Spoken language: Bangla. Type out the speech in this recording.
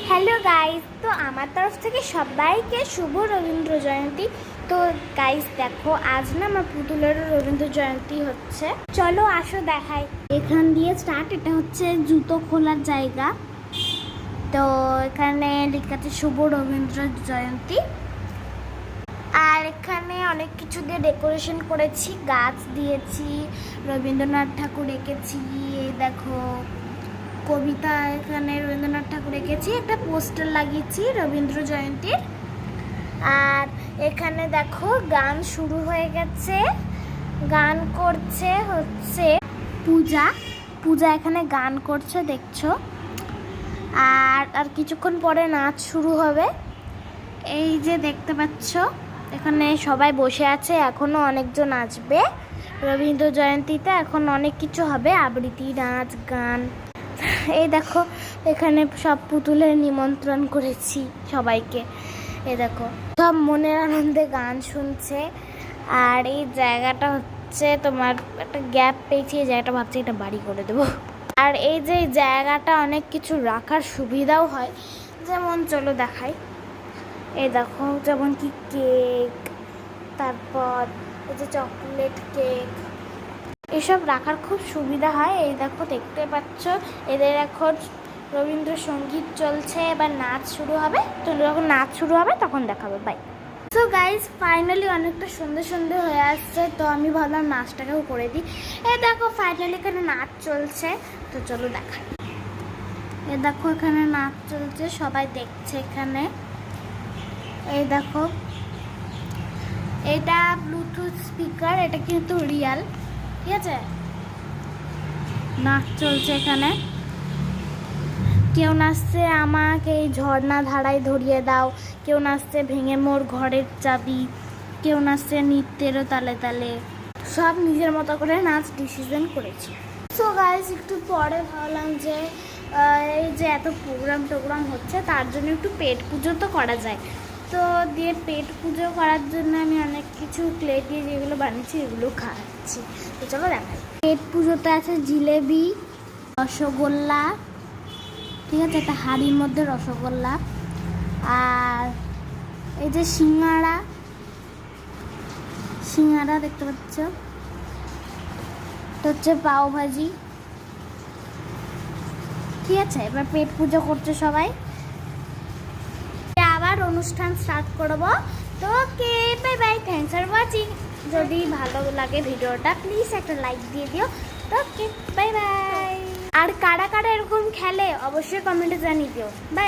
হ্যালো গাইস, তো আমার তরফ থেকে সবাইকে শুভ রবীন্দ্র জয়ন্তী। তো গাইস দেখো, আজ না আমার পুতুলেরও রবীন্দ্র জয়ন্তী হচ্ছে। চলো আসো দেখাই। এখান দিয়ে স্টার্ট। এটা হচ্ছে জুতো খোলার জায়গা। তো এখানে লেখা আছে শুভ রবীন্দ্র জয়ন্তী। আর এখানে অনেক কিছু দিয়ে ডেকোরেশন করেছি, গাছ দিয়েছি, রবীন্দ্রনাথ ঠাকুর এঁকেছি। এই দেখো কবিতা, এখানে রবীন্দ্রনাথ ঠাকুর এঁকেছি, একটা পোস্টার লাগিয়েছি রবীন্দ্র জয়ন্তীর। আর এখানে দেখো গান শুরু হয়ে গেছে, গান করছে হচ্ছে পূজা এখানে গান করছে দেখছো। আর কিছুক্ষণ পরে নাচ শুরু হবে। এই যে দেখতে পাচ্ছ এখানে সবাই বসে আছে, এখনো অনেকজন আসবে রবীন্দ্র জয়ন্তীতে। এখন অনেক কিছু হবে, আবৃত্তি, নাচ, গান। এই দেখো এখানে সব পুতুলের নিমন্ত্রণ করেছি সবাইকে। এই দেখো সব মনের আনন্দে গান শুনছে। আর এই জায়গাটা হচ্ছে তোমার একটা গ্যাপ পেয়েছি, এই জায়গাটা ভাবছি এটা বাড়ি করে দেবো। আর এই যে জায়গাটা অনেক কিছু রাখার সুবিধাও হয়, যেমন চলো দেখাই। এই দেখো যেমন কি কেক, তারপর এই যে চকলেট কেক, এসব রাখার খুব সুবিধা হয়। এই দেখো দেখতে পাচ্ছ এদের এখন রবীন্দ্রসঙ্গীত চলছে, এবার নাচ শুরু হবে। তো যখন নাচ শুরু হবে তখন দেখাবে। বাই। সো গাইজ ফাইনালি অনেকটা সন্ধে হয়ে আসছে, তো আমি ভাবলাম নাচটাকেও করে দিই। এই দেখো ফাইনালি এখানে নাচ চলছে, তো চলো দেখাই। এই দেখো এখানে নাচ চলছে, সবাই দেখছে এখানে। এই দেখো এটা ব্লুটুথ স্পিকার, এটা কিন্তু রিয়াল, ঠিক আছে। নাচ চলছে এখানে। কেউ নাচছে আমাকে এই ঝর্ণা ধারায় ধরিয়ে দাও, কেউ নাচছে ভেঙে মোর ঘরের চাবি, কেউ নাচছে নৃত্যেরও তালে তালে। সব নিজের মতো করে নাচ ডিসিশন করেছি। সো গাইস একটু পরে ভাবলাম যে এই যে এত প্রোগ্রাম হচ্ছে, তার জন্য একটু পেট পুজো তো করা যায়। তো দিয়ে পেট পুজো করার জন্য আমি অনেক কিছু ক্লে দিয়ে যেগুলো বানিয়েছি এগুলো খাওয়াচ্ছি। তো চলো দেখাই। পেট পুজোতে আছে জিলেবি, রসগোল্লা, ঠিক আছে, একটা হাঁড়ির মধ্যে রসগোল্লা। আর এই যে সিঙ্গারা দেখতে পাচ্ছ, এটা হচ্ছে পাও ভাজি, ঠিক আছে। এবার পেট পুজো করছে সবাই, আবার অনুষ্ঠান স্টার্ট করবো। তো okay, bye bye, thanks for watching. যদি ভালো লাগে ভিডিওটা প্লিজ একটা লাইক দিয়ে দিও। তো ওকে, বাই বাই। আর কারা কারা এরকম খেলে অবশ্যই কমেন্টে জানিয়ে দিও। বাই।